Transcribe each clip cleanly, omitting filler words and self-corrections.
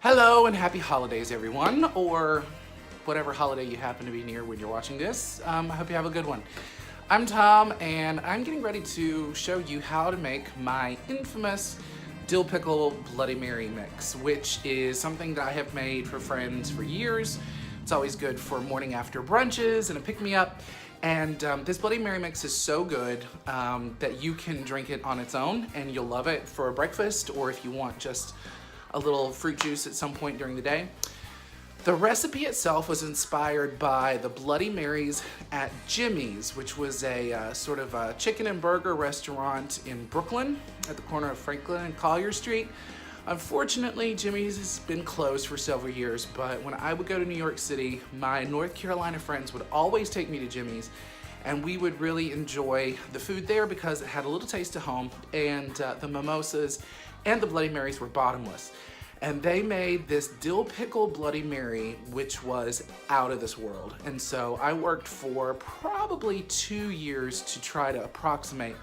Hello and happy holidays, everyone, or whatever holiday you happen to be near when you're watching this. I hope you have a good one. I'm Tom, and I'm getting ready to show you how to make my infamous dill pickle Bloody Mary mix, which is something that I have made for friends for years. It's always good for morning after brunches and a pick-me-up. And this Bloody Mary mix is so good that you can drink it on its own and you'll love it for breakfast, or if you want just a little fruit juice at some point during the day. The recipe itself was inspired by the Bloody Marys at Jimmy's, which was a sort of a chicken and burger restaurant in Brooklyn at the corner of Franklin and Collier Street. Unfortunately, Jimmy's has been closed for several years, but when I would go to New York City, my North Carolina friends would always take me to Jimmy's, and we would really enjoy the food there because it had a little taste of home, and the mimosas and the Bloody Marys were bottomless. And they made this dill pickle Bloody Mary, which was out of this world. And so I worked for probably 2 years to try to approximate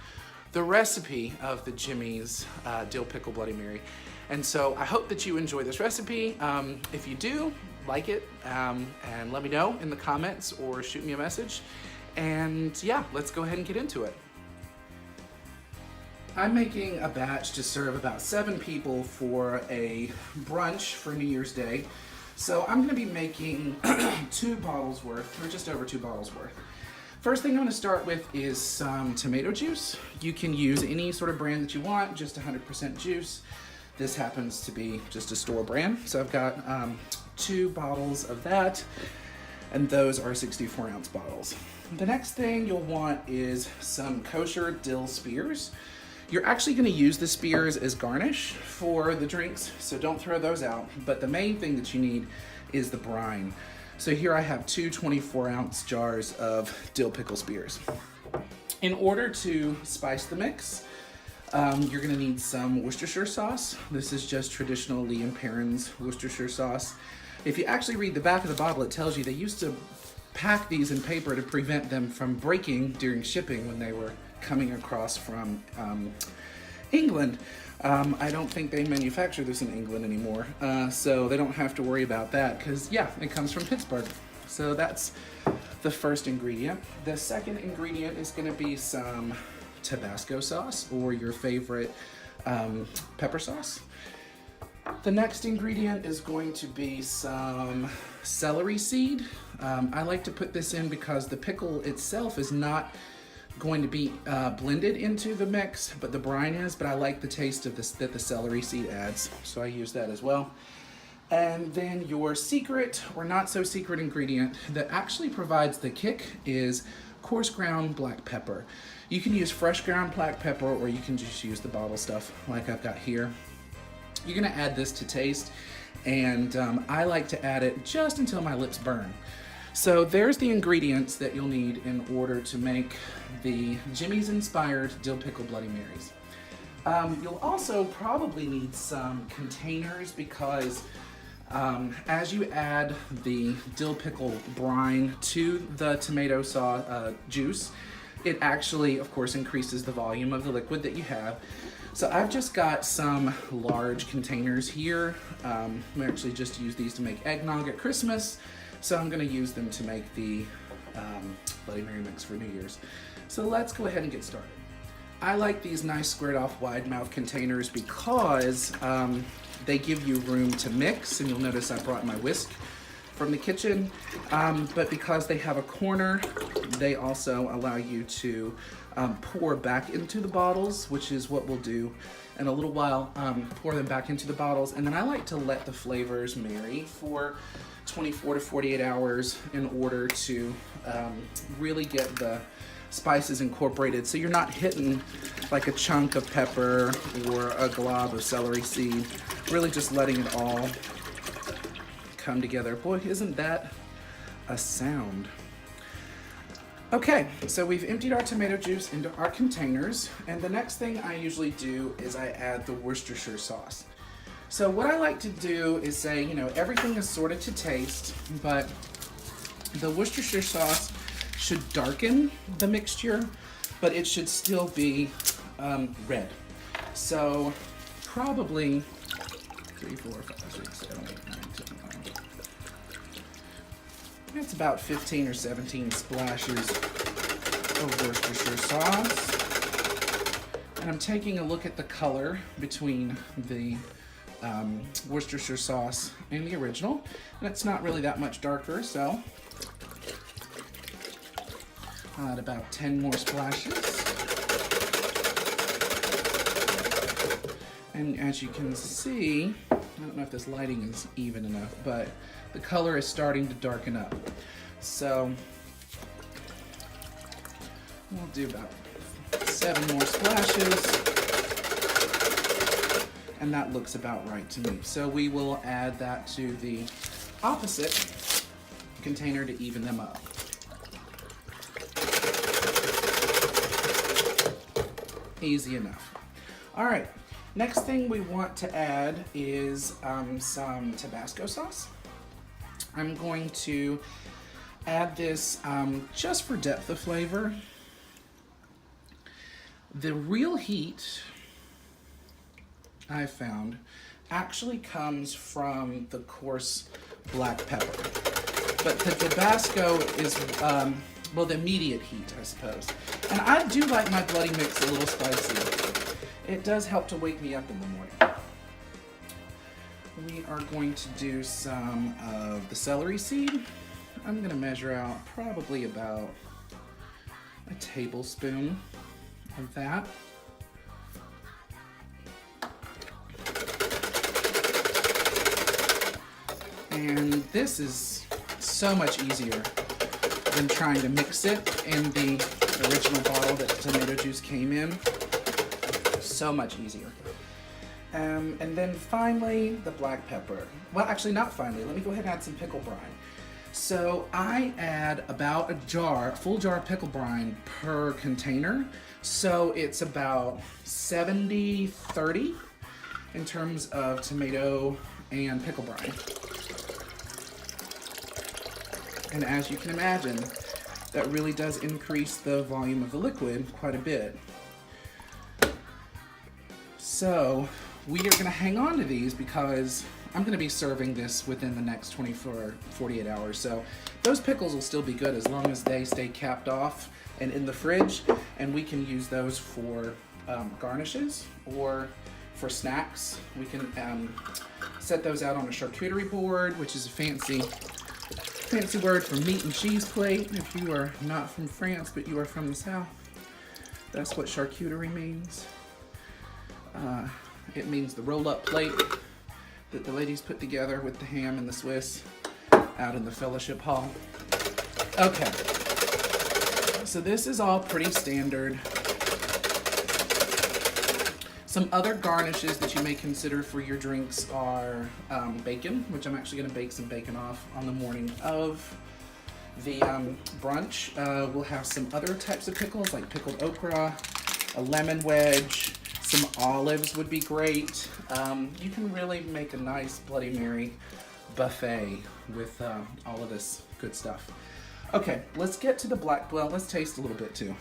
the recipe of the Jimmy's dill pickle Bloody Mary. And so I hope that you enjoy this recipe. If you do, like it, and let me know in the comments or shoot me a message. And yeah, let's go ahead and get into it. I'm making a batch to serve about 7 people for a brunch for New Year's Day. So I'm gonna be making 2 bottles worth, or just over 2 bottles worth. First thing I'm gonna start with is some tomato juice. You can use any sort of brand that you want, just 100% juice. This happens to be just a store brand. So I've got 2 bottles of that, and those are 64-ounce bottles. The next thing you'll want is some kosher dill spears. You're actually gonna use the spears as garnish for the drinks, so don't throw those out. But the main thing that you need is the brine. So here I have 2 24-ounce jars of dill pickle spears. In order to spice the mix, you're gonna need some Worcestershire sauce. This is just traditional Lea Perrins Worcestershire sauce. If you actually read the back of the bottle, it tells you they used to pack these in paper to prevent them from breaking during shipping when they were coming across from England. I don't think they manufacture this in England anymore, so they don't have to worry about that because, yeah, it comes from Pittsburgh. So that's the first ingredient. The second ingredient is going to be some Tabasco sauce or your favorite pepper sauce. The next ingredient is going to be some celery seed. I like to put this in because the pickle itself is not going to be blended into the mix, but the brine is, but I like the taste of this that the celery seed adds, so I use that as well. And then your secret or not so secret ingredient that actually provides the kick is coarse ground black pepper. You can use fresh ground black pepper, or you can just use the bottle stuff like I've got here. You're gonna add this to taste, and I like to add it just until my lips burn. So there's the ingredients that you'll need in order to make the Jimmy's inspired dill pickle Bloody Marys. You'll also probably need some containers because as you add the dill pickle brine to the tomato sauce juice, it actually, of course, increases the volume of the liquid that you have. So I've just got some large containers here. We actually just use these to make eggnog at Christmas. So I'm gonna use them to make the Bloody Mary mix for New Year's. So let's go ahead and get started. I like these nice squared off wide mouth containers because they give you room to mix, and you'll notice I brought my whisk from the kitchen, but because they have a corner, they also allow you to pour back into the bottles, which is what we'll do in a little while, pour them back into the bottles, and then I like to let the flavors marry for 24 to 48 hours in order to really get the spices incorporated, so you're not hitting like a chunk of pepper or a glob of celery seed, really just letting it all come together. Boy, isn't that a sound. Okay, so we've emptied our tomato juice into our containers, and the next thing I usually do is I add the Worcestershire sauce. So what I like to do is say, you know, everything is sorted to taste, but the Worcestershire sauce should darken the mixture, but it should still be red. So probably 3, 4, 5, 6, 7, 8, That's about 15 or 17 splashes of Worcestershire sauce. And I'm taking a look at the color between the Worcestershire sauce and the original. And it's not really that much darker, so I'll add about 10 more splashes. And as you can see, I don't know if this lighting is even enough, but the color is starting to darken up. So we'll do about 7 more splashes, and that looks about right to me. So we will add that to the opposite container to even them up. Easy enough. All right, next thing we want to add is some Tabasco sauce. I'm going to add this just for depth of flavor. The real heat, I've found, actually comes from the coarse black pepper. But the Tabasco is, well, the immediate heat, I suppose. And I do like my bloody mix a little spicy. It does help to wake me up in the morning. We are going to do some of the celery seed. I'm going to measure out probably about a tablespoon of that. And this is so much easier than trying to mix it in the original bottle that the tomato juice came in. So much easier. And then finally, the black pepper. Well, actually not finally, let me go ahead and add some pickle brine. So I add about a full jar of pickle brine per container. So it's about 70-30 in terms of tomato and pickle brine. And as you can imagine, that really does increase the volume of the liquid quite a bit. So we are going to hang on to these because I'm going to be serving this within the next 24, 48 hours. So those pickles will still be good as long as they stay capped off and in the fridge, and we can use those for garnishes or for snacks. We can set those out on a charcuterie board, which is a fancy word for meat and cheese plate. If you are not from France, but you are from the South, that's what charcuterie means. It means the roll-up plate that the ladies put together with the ham and the Swiss out in the fellowship hall. Okay, so this is all pretty standard. Some other garnishes that you may consider for your drinks are bacon, which I'm actually going to bake some bacon off on the morning of the brunch. We'll have some other types of pickles like pickled okra, a lemon wedge, some olives would be great. You can really make a nice Bloody Mary buffet with all of this good stuff. Okay, let's get to the black, well, let's taste a little bit too.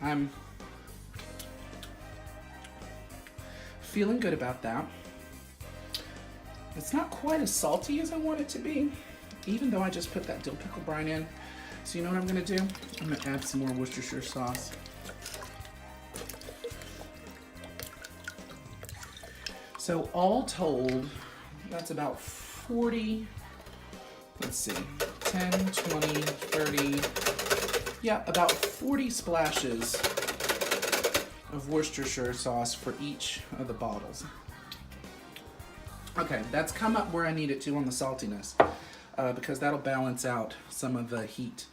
I'm feeling good about that. It's not quite as salty as I want it to be, even though I just put that dill pickle brine in. So you know what I'm gonna do? I'm gonna add some more Worcestershire sauce. So all told, that's about 40, let's see, 10, 20, 30, yeah, about 40 splashes of Worcestershire sauce for each of the bottles. Okay, that's come up where I need it to on the saltiness, because that'll balance out some of the heat.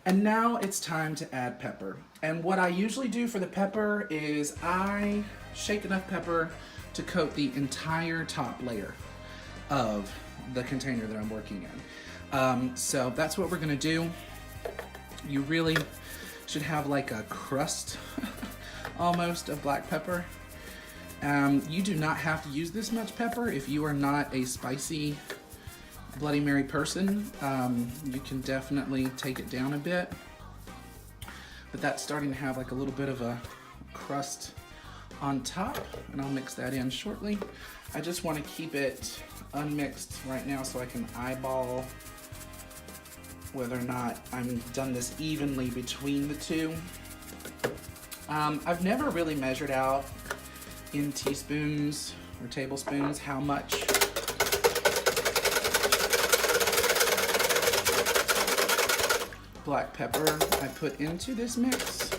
And now it's time to add pepper. And what I usually do for the pepper is I shake enough pepper to coat the entire top layer of the container that I'm working in. So that's what we're gonna do. You really should have like a crust almost of black pepper. You do not have to use this much pepper if you are not a spicy Bloody Mary person. You can definitely take it down a bit, but that's starting to have like a little bit of a crust on top, and I'll mix that in shortly. I just want to keep it unmixed right now so I can eyeball whether or not I've done this evenly between the two. I've never really measured out in teaspoons or tablespoons how much black pepper I put into this mix.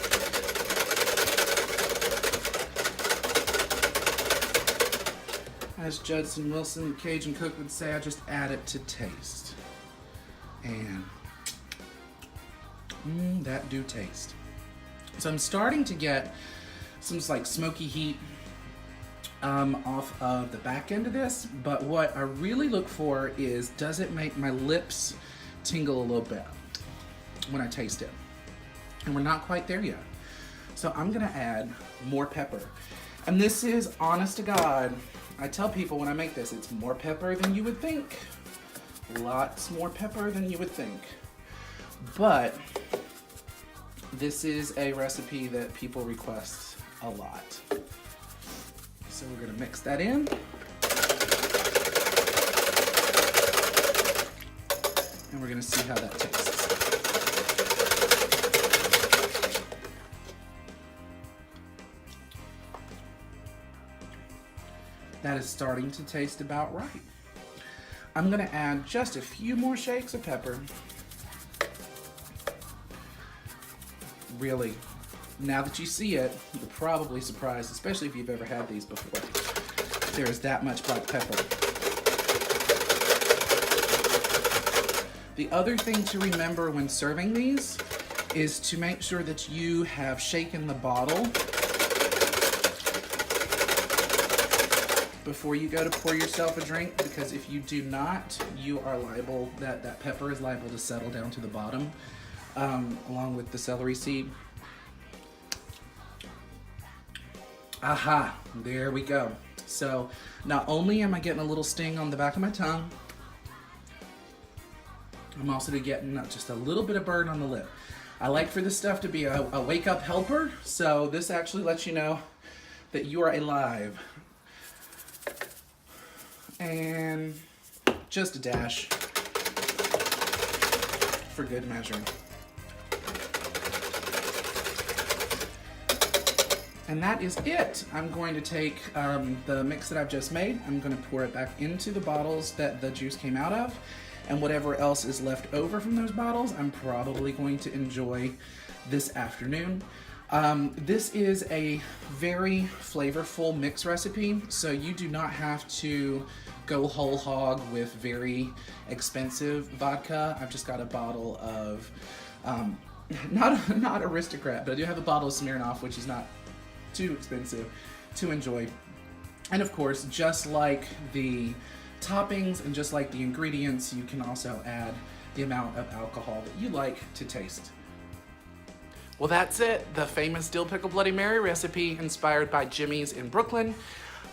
As Judson Wilson, the Cajun cook, would say, I just add it to taste. And that do taste. So I'm starting to get some like smoky heat off of the back end of this, but what I really look for is, does it make my lips tingle a little bit when I taste it? And we're not quite there yet. So I'm gonna add more pepper. And this is, honest to God, I tell people when I make this, it's more pepper than you would think. Lots more pepper than you would think. But this is a recipe that people request a lot. So we're gonna mix that in. And we're gonna see how that tastes. That is starting to taste about right. I'm gonna add just a few more shakes of pepper. Really, now that you see it, you're probably surprised, especially if you've ever had these before. There is that much black pepper. The other thing to remember when serving these is to make sure that you have shaken the bottle before you go to pour yourself a drink, because if you do not, you are liable, that pepper is liable to settle down to the bottom, along with the celery seed. Aha, there we go. So not only am I getting a little sting on the back of my tongue, I'm also getting just a little bit of burn on the lip. I like for this stuff to be a wake-up helper, so this actually lets you know that you are alive. And just a dash for good measure. And that is it. I'm going to take the mix that I've just made, I'm going to pour it back into the bottles that the juice came out of, and whatever else is left over from those bottles, I'm probably going to enjoy this afternoon. This is a very flavorful mix recipe, so you do not have to go whole hog with very expensive vodka. I've just got a bottle of, not Aristocrat, but I do have a bottle of Smirnoff, which is not too expensive to enjoy. And of course, just like the toppings and just like the ingredients, you can also add the amount of alcohol that you like to taste. Well, that's it. The famous Dill Pickle Bloody Mary recipe inspired by Jimmy's in Brooklyn.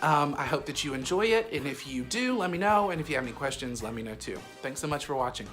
I hope that you enjoy it, and if you do, let me know, and if you have any questions, let me know too. Thanks so much for watching.